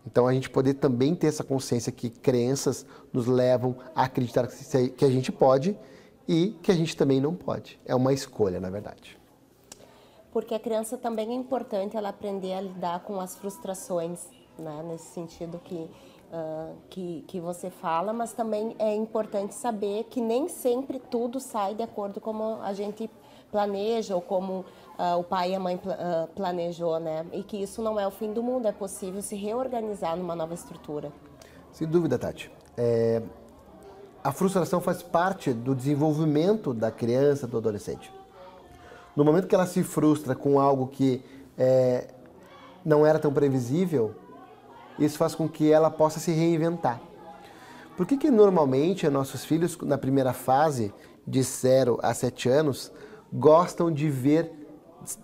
Então a gente poder também ter essa consciência que crenças nos levam a acreditar que a gente pode e que a gente também não pode. É uma escolha, na verdade. Porque a criança também é importante ela aprender a lidar com as frustrações, né? Nesse sentido que você fala, mas também é importante saber que nem sempre tudo sai de acordo como a gente planeja ou como o pai e a mãe planejou, né? E que isso não é o fim do mundo, é possível se reorganizar numa nova estrutura. Sem dúvida, Tati. A frustração faz parte do desenvolvimento da criança, do adolescente. No momento que ela se frustra com algo que não era tão previsível, isso faz com que ela possa se reinventar. Por que normalmente nossos filhos, na primeira fase, de 0 a 7 anos, gostam de ver,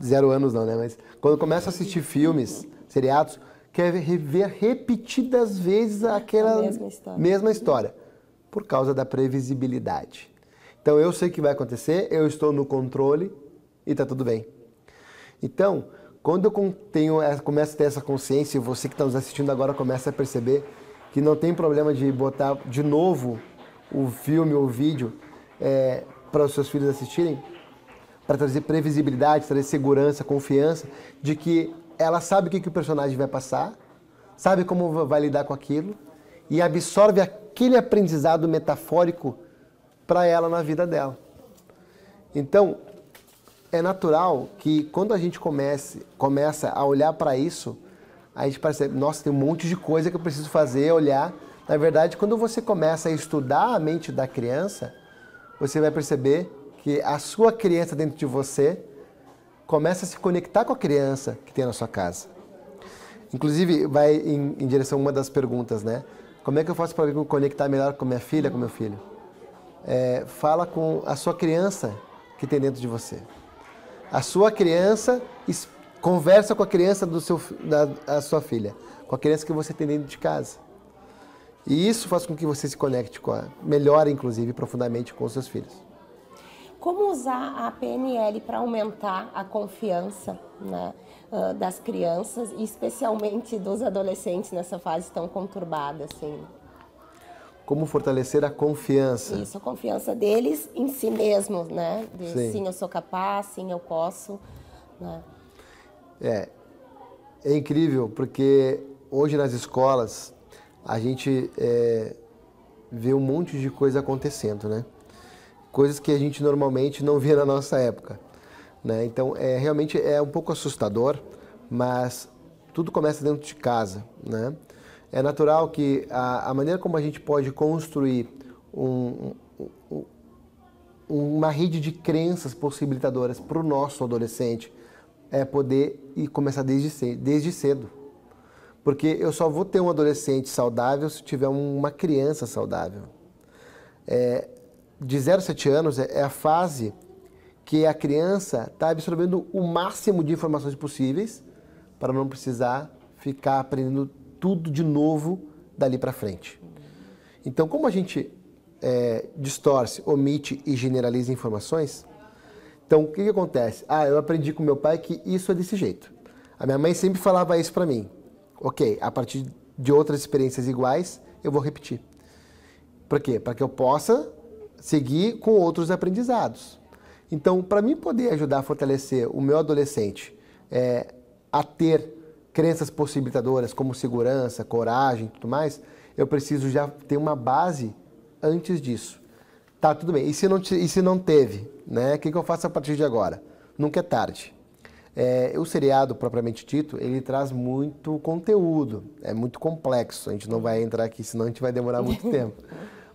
0 anos não, né? Mas quando começam a assistir filmes, seriados, quer ver repetidas vezes aquela mesma história, por causa da previsibilidade. Então eu sei o que vai acontecer, eu estou no controle e está tudo bem. Então, quando eu começo a ter essa consciência, e você que está nos assistindo agora começa a perceber que não tem problema de botar de novo o filme ou o vídeo para os seus filhos assistirem, para trazer previsibilidade, trazer segurança, confiança, de que ela sabe o que o personagem vai passar, sabe como vai lidar com aquilo e absorve aquele aprendizado metafórico para ela na vida dela. Então, é natural que quando a gente começa a olhar para isso, a gente percebe, nossa, tem um monte de coisa que eu preciso fazer, olhar. Na verdade, quando você começa a estudar a mente da criança, você vai perceber que a sua criança dentro de você começa a se conectar com a criança que tem na sua casa. Inclusive, vai em direção a uma das perguntas, né? Como é que eu faço para me conectar melhor com minha filha, com meu filho? Fala com a sua criança que tem dentro de você. A sua criança conversa com a criança da sua filha, com a criança que você tem dentro de casa. E isso faz com que você se conecte melhor, inclusive, profundamente com os seus filhos. Como usar a PNL para aumentar a confiança, né, das crianças, e especialmente dos adolescentes nessa fase tão conturbada, assim? Como fortalecer a confiança. Isso, a confiança deles em si mesmos, né? Sim, eu sou capaz, sim, eu posso, né? É incrível, porque hoje nas escolas a gente vê um monte de coisa acontecendo, né? Coisas que a gente normalmente não via na nossa época, né? Então, realmente é um pouco assustador, mas tudo começa dentro de casa, né? É natural que a maneira como a gente pode construir uma rede de crenças possibilitadoras para o nosso adolescente é poder começar desde cedo. Porque eu só vou ter um adolescente saudável se tiver uma criança saudável. De 0 a 7 anos é a fase que a criança está absorvendo o máximo de informações possíveis para não precisar ficar aprendendo tudo de novo dali para frente. Então, como a gente distorce, omite e generaliza informações, então o que acontece? Eu aprendi com meu pai que isso é desse jeito. A minha mãe sempre falava isso para mim. Ok, a partir de outras experiências iguais, eu vou repetir. Por quê? Para que eu possa seguir com outros aprendizados. Então, para mim poder ajudar a fortalecer o meu adolescente a ter crenças possibilitadoras como segurança, coragem e tudo mais, eu preciso já ter uma base antes disso. Tá, tudo bem. E se não teve, né? O que eu faço a partir de agora? Nunca é tarde. O seriado, propriamente dito, ele traz muito conteúdo, é muito complexo, a gente não vai entrar aqui, senão a gente vai demorar muito tempo.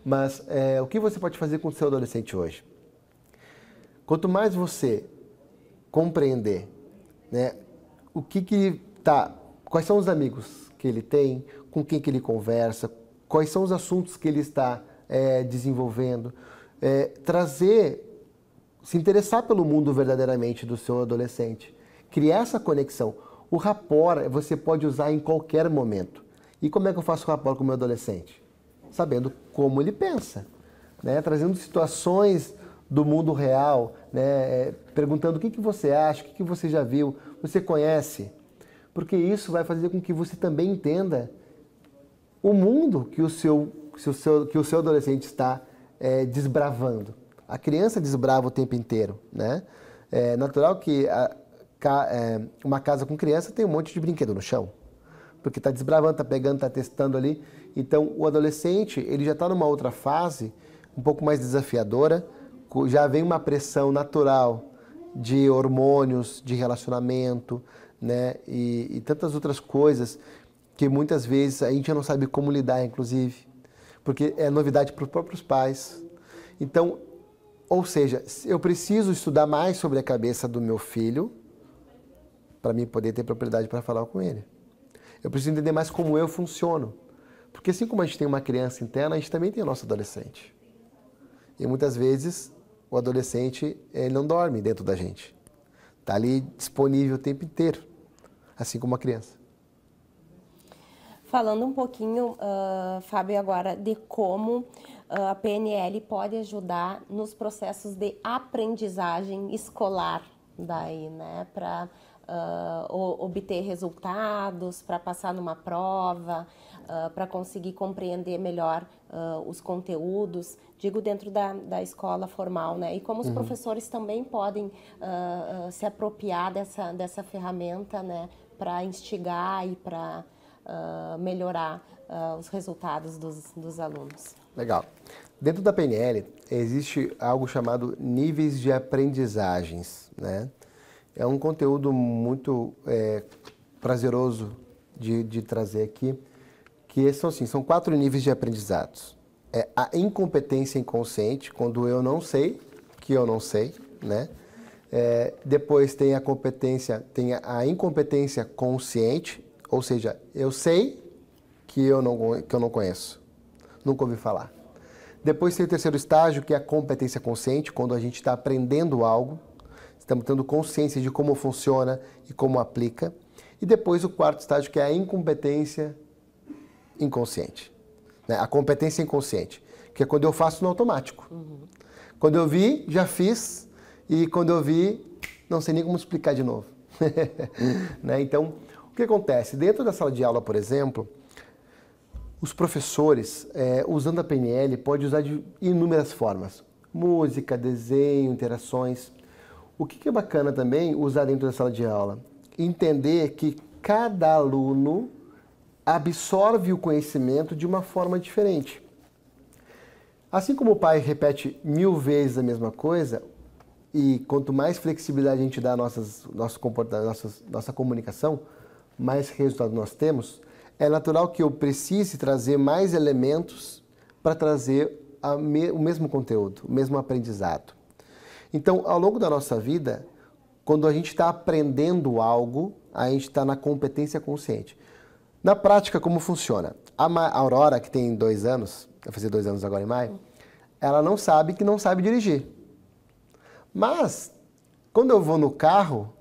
Mas o que você pode fazer com o seu adolescente hoje? Quanto mais você compreender, né, quais são os amigos que ele tem, com quem que ele conversa, quais são os assuntos que ele está desenvolvendo, se interessar pelo mundo verdadeiramente do seu adolescente. Criar essa conexão. O rapport você pode usar em qualquer momento. E como é que eu faço rapport com o meu adolescente? Sabendo como ele pensa, né? Trazendo situações do mundo real, né? Perguntando o que você acha, o que você já viu, você conhece. Porque isso vai fazer com que você também entenda o mundo que o seu adolescente está desbravando. A criança desbrava o tempo inteiro, né? É natural que uma casa com criança tem um monte de brinquedo no chão, porque está desbravando, está pegando, está testando ali. Então, o adolescente, ele já está numa outra fase, um pouco mais desafiadora, já vem uma pressão natural de hormônios, de relacionamento, né? E tantas outras coisas que muitas vezes a gente já não sabe como lidar, inclusive, porque é novidade para os próprios pais. Então, ou seja, eu preciso estudar mais sobre a cabeça do meu filho para mim poder ter propriedade para falar com ele. Eu preciso entender mais como eu funciono. Porque assim como a gente tem uma criança interna, a gente também tem o nosso adolescente. E muitas vezes o adolescente ele não dorme dentro da gente. Está ali disponível o tempo inteiro, assim como a criança. Falando um pouquinho, Fábio, agora de como a PNL pode ajudar nos processos de aprendizagem escolar, daí, né, para obter resultados, para passar numa prova, para conseguir compreender melhor os conteúdos, digo dentro da escola formal, né? E como os professores também podem se apropriar dessa ferramenta, né, para instigar e para melhorar os resultados dos alunos. Legal. Dentro da PNL existe algo chamado níveis de aprendizagens, né? É um conteúdo muito prazeroso de trazer aqui, que são 4 níveis de aprendizados. A incompetência inconsciente, quando eu não sei que eu não sei, né? Depois tem a incompetência consciente, ou seja, eu sei que eu não conheço, nunca ouvi falar. Depois tem o terceiro estágio, que é a competência consciente, quando a gente está aprendendo algo, estamos tendo consciência de como funciona e como aplica. E depois o quarto estágio, que é a incompetência inconsciente. Né? A competência inconsciente, que é quando eu faço no automático. Quando eu vi, já fiz, e quando eu vi, não sei nem como explicar de novo. Né? Então, o que acontece? Dentro da sala de aula, por exemplo, os professores, usando a PNL, podem usar de inúmeras formas. Música, desenho, interações. O que é bacana também usar dentro da sala de aula? Entender que cada aluno absorve o conhecimento de uma forma diferente. Assim como o pai repete 1000 vezes a mesma coisa, e quanto mais flexibilidade a gente dá à nossa comunicação, mais resultado nós temos, é natural que eu precise trazer mais elementos para trazer o mesmo conteúdo, o mesmo aprendizado. Então, ao longo da nossa vida, quando a gente está aprendendo algo, a gente está na competência consciente. Na prática, como funciona? A Aurora, que tem 2 anos, vai fazer 2 anos agora em maio, ela não sabe que não sabe dirigir. Mas, quando eu vou no carro,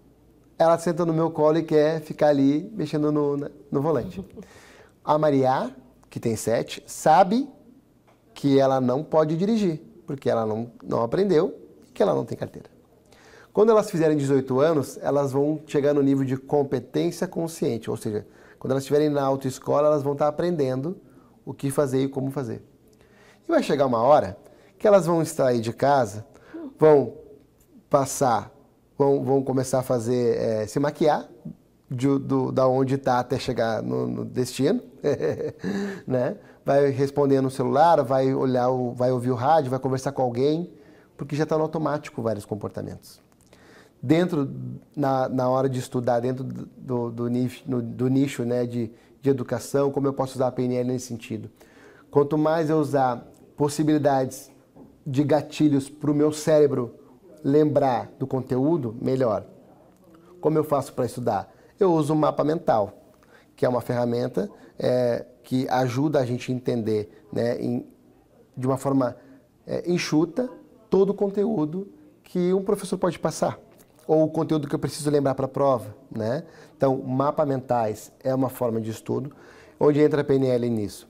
ela senta no meu colo e quer ficar ali mexendo no volante. A Maria, que tem 7, sabe que ela não pode dirigir, porque ela não aprendeu e que ela não tem carteira. Quando elas fizerem 18 anos, elas vão chegar no nível de competência consciente, ou seja, quando elas estiverem na autoescola, elas vão estar aprendendo o que fazer e como fazer. E vai chegar uma hora que elas vão sair de casa, vão passar, vão começar a fazer, se maquiar, da onde está até chegar no destino, né? Vai responder no celular, vai ouvir o rádio, vai conversar com alguém, porque já está no automático vários comportamentos. Na hora de estudar, dentro do nicho, né, de educação, como eu posso usar a PNL nesse sentido? Quanto mais eu usar possibilidades de gatilhos para o meu cérebro lembrar do conteúdo, melhor. Como eu faço para estudar? Eu uso o mapa mental, que é uma ferramenta que ajuda a gente a entender, né, de uma forma enxuta todo o conteúdo que um professor pode passar, ou o conteúdo que eu preciso lembrar para a prova, né? Então, mapas mentais é uma forma de estudo, onde entra a PNL nisso.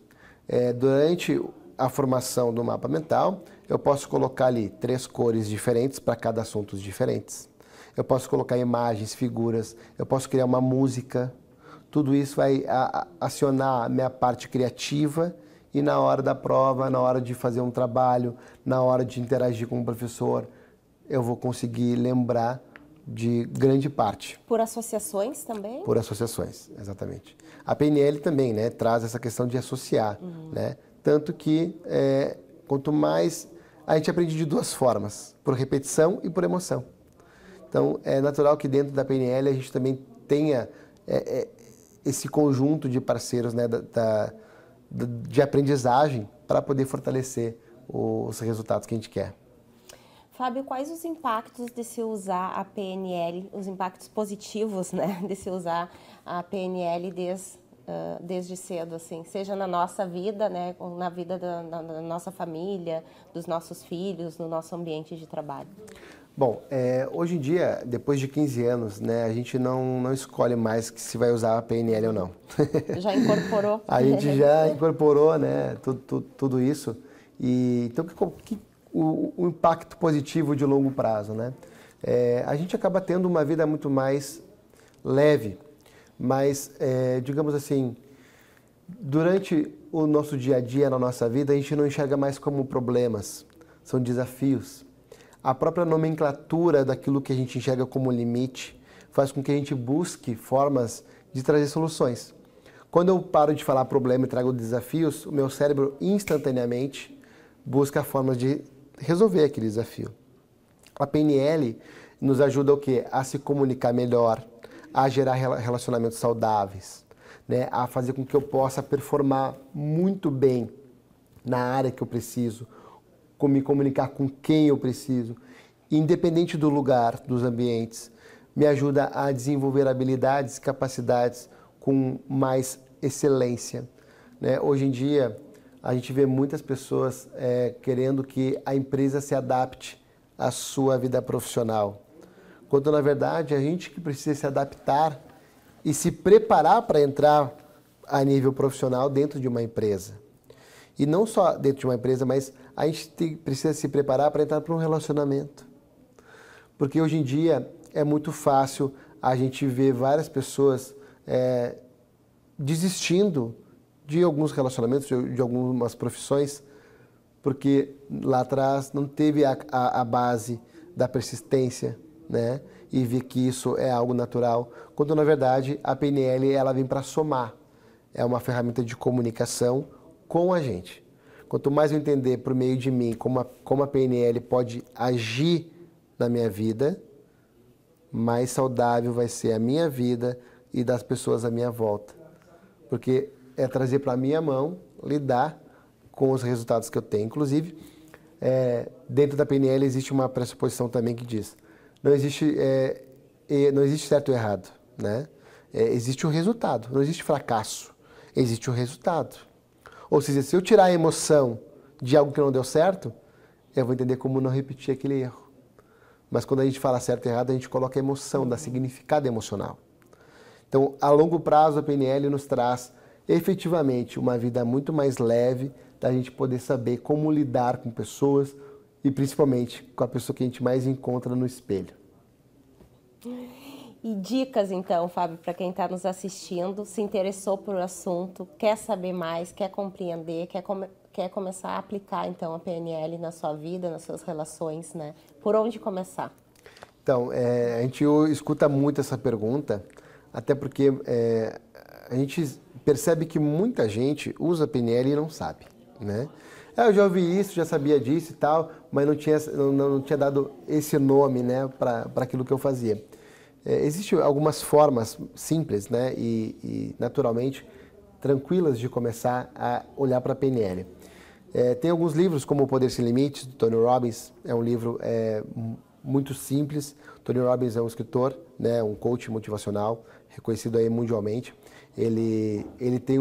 Durante a formação do mapa mental, eu posso colocar ali 3 cores diferentes para cada assuntos diferentes. Eu posso colocar imagens, figuras, eu posso criar uma música. Tudo isso vai acionar a minha parte criativa e na hora da prova, na hora de fazer um trabalho, na hora de interagir com o professor, eu vou conseguir lembrar de grande parte. Por associações também? Por associações, exatamente. A PNL também, né, traz essa questão de associar, né? Tanto que quanto mais a gente aprende de 2 formas, por repetição e por emoção. Então, é natural que dentro da PNL a gente também tenha esse conjunto de parceiros, né, de aprendizagem para poder fortalecer os resultados que a gente quer. Fábio, quais os impactos de se usar a PNL, os impactos positivos, né, de se usar a PNL desde cedo, assim, seja na nossa vida, né, na vida da nossa família, dos nossos filhos, no nosso ambiente de trabalho? Bom, hoje em dia, depois de 15 anos, né, a gente não escolhe mais se vai usar a PNL ou não. Já incorporou? A gente já incorporou, né, tudo isso. E, então, o impacto positivo de longo prazo, né? A gente acaba tendo uma vida muito mais leve, mas, digamos assim, durante o nosso dia a dia, na nossa vida, a gente não enxerga mais como problemas, são desafios. A própria nomenclatura daquilo que a gente enxerga como limite faz com que a gente busque formas de trazer soluções. Quando eu paro de falar problema e trago desafios, o meu cérebro instantaneamente busca formas de resolver aquele desafio. A PNL nos ajuda o quê? A se comunicar melhor, a gerar relacionamentos saudáveis, né? A fazer com que eu possa performar muito bem na área que eu preciso, me comunicar com quem eu preciso, independente do lugar, dos ambientes, me ajuda a desenvolver habilidades, capacidades com mais excelência, né? Hoje em dia, a gente vê muitas pessoas querendo que a empresa se adapte à sua vida profissional, quando na verdade a gente que precisa se adaptar e se preparar para entrar a nível profissional dentro de uma empresa. E não só dentro de uma empresa, mas a gente precisa se preparar para entrar para um relacionamento. Porque hoje em dia é muito fácil a gente ver várias pessoas desistindo de alguns relacionamentos, de algumas profissões, porque lá atrás não teve a base da persistência, né? E ver que isso é algo natural, quando na verdade a PNL ela vem para somar, é uma ferramenta de comunicação com a gente. Quanto mais eu entender por meio de mim como a PNL pode agir na minha vida, mais saudável vai ser a minha vida e das pessoas à minha volta. Porque é trazer para a minha mão, lidar com os resultados que eu tenho. Inclusive, dentro da PNL existe uma pressuposição também que diz, não existe certo ou errado, né? Existe o resultado, não existe fracasso. existe o resultado. Ou seja, se eu tirar a emoção de algo que não deu certo, eu vou entender como não repetir aquele erro. Mas quando a gente fala certo e errado, a gente coloca a emoção, dá significado emocional. Então, a longo prazo, a PNL nos traz efetivamente uma vida muito mais leve, da gente poder saber como lidar com pessoas e principalmente com a pessoa que a gente mais encontra no espelho. E dicas, então, Fábio, para quem está nos assistindo, se interessou por o assunto, quer saber mais, quer compreender, quer começar a aplicar, então, a PNL na sua vida, nas suas relações, né? Por onde começar? Então, a gente escuta muito essa pergunta, até porque a gente percebe que muita gente usa PNL e não sabe, né? Eu já ouvi isso, já sabia disso e tal, mas não tinha dado esse nome, né, para aquilo que eu fazia. Existem algumas formas simples, né, e naturalmente tranquilas de começar a olhar para a PNL. Tem alguns livros, como O Poder Sem Limites, do Tony Robbins, é um livro muito simples. Tony Robbins é um escritor, né, um coach motivacional, reconhecido aí mundialmente. Ele tem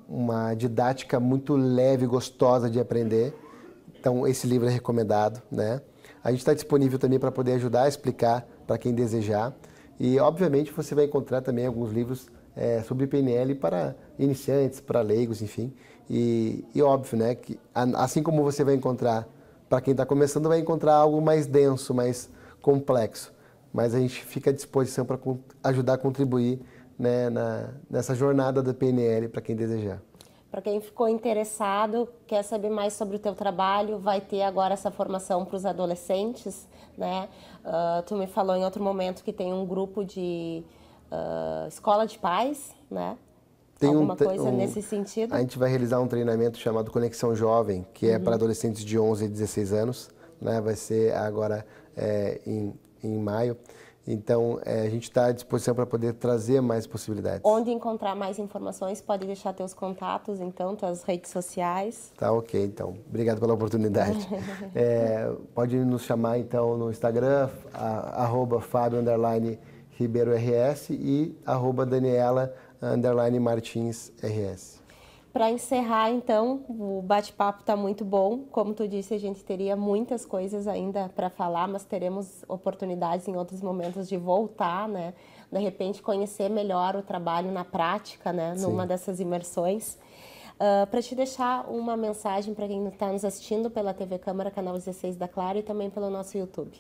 uma didática muito leve e gostosa de aprender. Então, esse livro é recomendado, né? A gente está disponível também para poder ajudar a explicar para quem desejar. E, obviamente, você vai encontrar também alguns livros sobre PNL para iniciantes, para leigos, enfim. E óbvio, né, que assim como você vai encontrar para quem está começando, vai encontrar algo mais denso, mais complexo. Mas a gente fica à disposição para ajudar a contribuir, né, nessa jornada da PNL para quem desejar. Para quem ficou interessado, quer saber mais sobre o teu trabalho, vai ter agora essa formação para os adolescentes, né? Tu me falou em outro momento que tem um grupo de escola de pais, né? Tem alguma coisa nesse sentido? A gente vai realizar um treinamento chamado Conexão Jovem, que é para adolescentes de 11 a 16 anos, né? Vai ser agora em maio. Então, a gente está à disposição para poder trazer mais possibilidades. Onde encontrar mais informações, pode deixar teus contatos, então, tuas redes sociais. Tá, ok, então. Obrigado pela oportunidade. Pode nos chamar, então, no Instagram, @Fabio_RS e @Daniela_Martins_RS. Para encerrar, então, o bate-papo está muito bom. Como tu disse, a gente teria muitas coisas ainda para falar, mas teremos oportunidades em outros momentos de voltar, né? De repente, conhecer melhor o trabalho na prática, né? Numa dessas imersões. Para te deixar uma mensagem para quem está nos assistindo pela TV Câmara, canal 16 da Claro e também pelo nosso YouTube.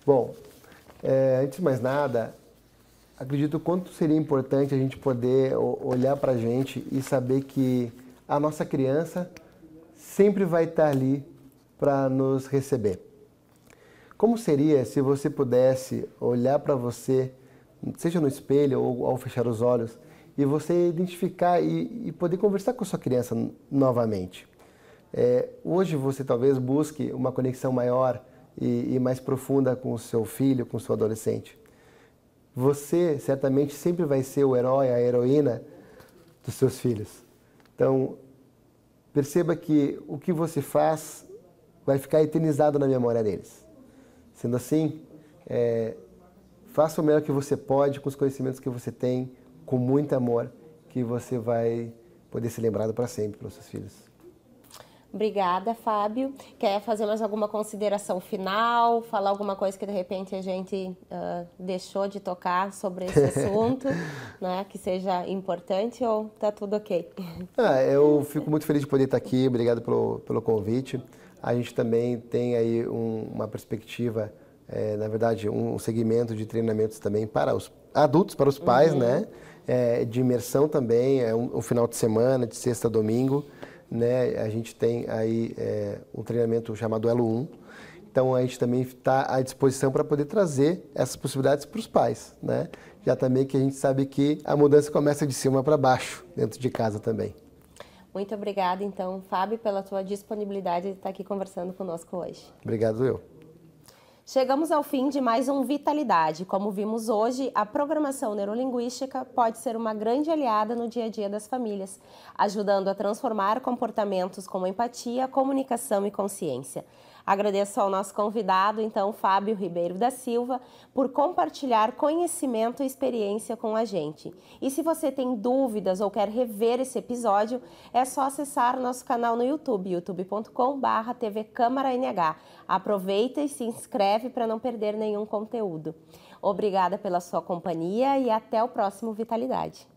Bom, antes de mais nada, acredito o quanto seria importante a gente poder olhar para a gente e saber que a nossa criança sempre vai estar ali para nos receber. Como seria se você pudesse olhar para você, seja no espelho ou ao fechar os olhos, e você identificar e poder conversar com a sua criança novamente? Hoje você talvez busque uma conexão maior e mais profunda com o seu filho, com o seu adolescente. Você certamente sempre vai ser o herói, a heroína dos seus filhos. Então, perceba que o que você faz vai ficar eternizado na memória deles. Sendo assim, faça o melhor que você pode com os conhecimentos que você tem, com muito amor, que você vai poder ser lembrado para sempre pelos seus filhos. Obrigada, Fábio. Quer fazer mais alguma consideração final? Falar alguma coisa que de repente a gente deixou de tocar sobre esse assunto, né? Que seja importante ou tá tudo ok? Eu fico muito feliz de poder estar aqui. Obrigado pelo convite. A gente também tem aí uma perspectiva, na verdade, um segmento de treinamentos também para os adultos, para os pais, né? De imersão também, um final de semana, de sexta a domingo. Né, a gente tem aí um treinamento chamado Elo 1, então a gente também está à disposição para poder trazer essas possibilidades para os pais, né? Já também que a gente sabe que a mudança começa de cima para baixo, dentro de casa também. Muito obrigada, então, Fábio, pela tua disponibilidade de estar aqui conversando conosco hoje. Obrigado eu. Chegamos ao fim de mais um Vitalidade. Como vimos hoje, a programação neurolinguística pode ser uma grande aliada no dia a dia das famílias, ajudando a transformar comportamentos como empatia, comunicação e consciência. Agradeço ao nosso convidado, então, Fábio Ribeiro da Silva, por compartilhar conhecimento e experiência com a gente. E se você tem dúvidas ou quer rever esse episódio, é só acessar o nosso canal no YouTube, youtube.com/TV Câmara NH. Aproveita e se inscreve para não perder nenhum conteúdo. Obrigada pela sua companhia e até o próximo Vitalidade.